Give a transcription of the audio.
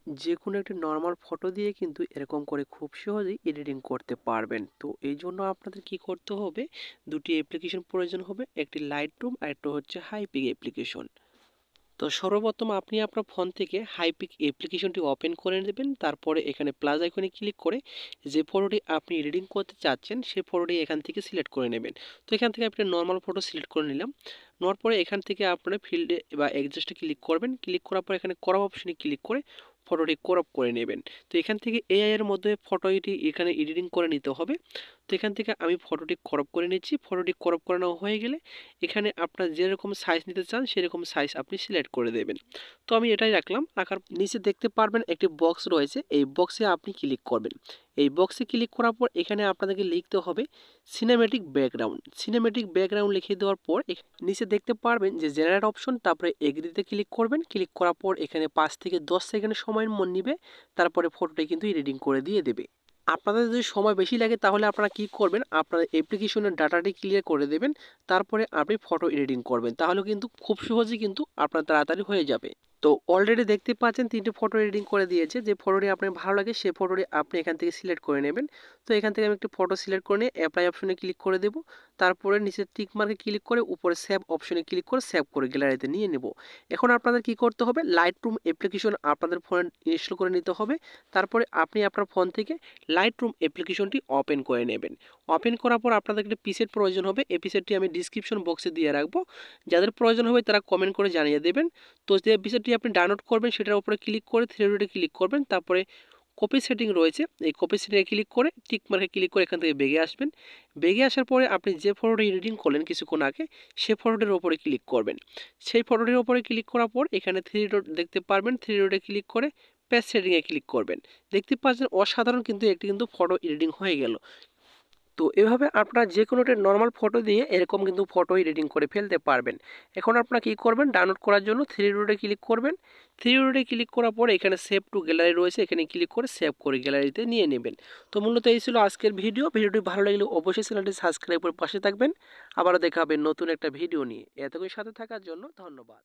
যেকোনো একটি normal photo দিয়ে কিন্তু এরকম করে খুব সহজেই এডিটিং করতে পারবেন। তো এই জন্য আপনাদের কি করতে হবে, দুটি অ্যাপ্লিকেশন প্রয়োজন হবে, একটি লাইটরুম আর একটা হচ্ছে হাইপিক অ্যাপ্লিকেশন। তো সর্বপ্রথম আপনি আপনার ফোন থেকে হাইপিক অ্যাপ্লিকেশনটি ওপেন করে নেবেন। তারপরে এখানে প্লাস আইকনে ক্লিক করে যে ফটোটি আপনি এডিটিং করতে চাচ্ছেন সেই ফটোটি এখান থেকে সিলেক্ট করে নেবেন। তো এখান থেকে আপনি নর্মাল ফটো সিলেক্ট করে নিলাম। নেওয়ার পরে এখান থেকে আপনারা ফিল্ডে বা অ্যাডজাস্টে ক্লিক করবেন। ক্লিক করার পর এখানে ক্রপ অপশনে ক্লিক করে ফটোটি ক্রপ করে নেবেন। তো এখান থেকে এআই এর মধ্যে ফটোটি এখানে এডিটিং করে নিতে হবে। তো এখান থেকে আমি ফটোটি ক্রপ করে নিচ্ছি। ফটোটি ক্রপ করানো হয়ে গেলে এখানে আপনার যেরকম সাইজ নিতে চান সেরকম সাইজ আপনি সিলেক্ট করে দেবেন। তো আমি এটাই রাখলাম। রাখার নিচে দেখতে পারবেন একটি বক্স রয়েছে, এই বক্সে আপনি ক্লিক করবেন। এই বক্সে ক্লিক করার পর এখানে আপনাদেরকে লিখতে হবে সিনেমেটিক ব্যাকগ্রাউন্ড। সিনেমেটিক ব্যাকগ্রাউন্ড লিখে দেওয়ার পর নিচে দেখতে পারবেন যে জেনারেট অপশন, তারপরে এগ্রিতে ক্লিক করবেন। ক্লিক করার পর এখানে 5 থেকে 10 সেকেন্ড সময় নিবে। তারপরে ফটোটি কিন্তু এডিটিং করে দিয়ে দেবে। আপনাদের যদি সময় বেশি লাগে তাহলে আপনারা কি করবেন, আপনার অ্যাপ্লিকেশনের ডাটাটি ক্লিয়ার করে দেবেন। তারপরে আপনি ফটো এডিটিং করবেন, তাহলে কিন্তু খুব সহজেই কিন্তু আপনার তাড়াতাড়ি হয়ে যাবে। তো অলরেডি দেখতে পাচ্ছেন 3টে ফটো এডিটিং করে দিয়েছে। যে ফটোটি আপনার ভালো লাগে সেই ফটোটি আপনি এখান থেকে সিলেক্ট করে নেবেন। তো এখান থেকে আমি একটি ফটো সিলেক্ট করে নিয়ে অ্যাপ্লাই অপশনে ক্লিক করে দেব। তারপরে নিচে টিক মার্কে ক্লিক করে উপরে সেভ অপশনে ক্লিক করে সেভ করে গ্যালারিতে নিয়ে নেব। এখন আপনাদের কি করতে হবে, লাইটরুম অ্যাপ্লিকেশন আপনাদের ফোনে ইনস্টল করে নিতে হবে। তারপরে আপনি আপনার ফোন থেকে লাইটরুম অ্যাপ্লিকেশনটি ওপেন করে নেবেন। ওপেন করার পর আপনাদের একটা পিসের প্রয়োজন হবে। এই পিসেরটি আমি ডিসক্রিপশন বক্সে দিয়ে রাখবো। যাদের প্রয়োজন হবে তারা কমেন্ট করে জানিয়ে দেবেন। তো যে পিসেরটি আপনি ডাউনলোড করবেন সেটার উপরে ক্লিক করে থ্রি ডটে ক্লিক করবেন। তারপরে কপি সেটিং রয়েছে, এই কপি সেটিংয়ে ক্লিক করে টিক মার্কে ক্লিক করে এখান থেকে বেগে আসবেন। বেগে আসার পরে আপনি যে ফটোটি এডিটিং করলেন কিছুক্ষণ আগে সেই ফটোটির উপরে ক্লিক করবেন। সেই ফটোটির উপরে ক্লিক করার পর এখানে থ্রি ডট দেখতে পারবেন, থ্রি ডটে ক্লিক করে পেজ সেটিংয়ে ক্লিক করবেন। দেখতে পাচ্ছেন অসাধারণ কিন্তু একটি কিন্তু ফটো এডিটিং হয়ে গেল। তো এভাবে আপনারা যে কোনো একটা নর্মাল ফটো দিয়ে এরকম কিন্তু ফটো এডিটিং করে ফেলতে পারবেন। এখন আপনারা কী করবেন, ডাউনলোড করার জন্য থ্রি ডটে ক্লিক করবেন। থ্রি ডটে ক্লিক করার পর এখানে সেভ টু গ্যালারি রয়েছে, এখানে ক্লিক করে সেভ করে গ্যালারিতে নিয়ে নেবেন। তো মূলত এই ছিল আজকের ভিডিও। ভিডিওটি ভালো লাগলে অবশ্যই চ্যানেলটি সাবস্ক্রাইব করে পাশে থাকবেন। আবারও দেখা হবে নতুন একটা ভিডিও নিয়ে। এতক্ষণ সাথে থাকার জন্য ধন্যবাদ।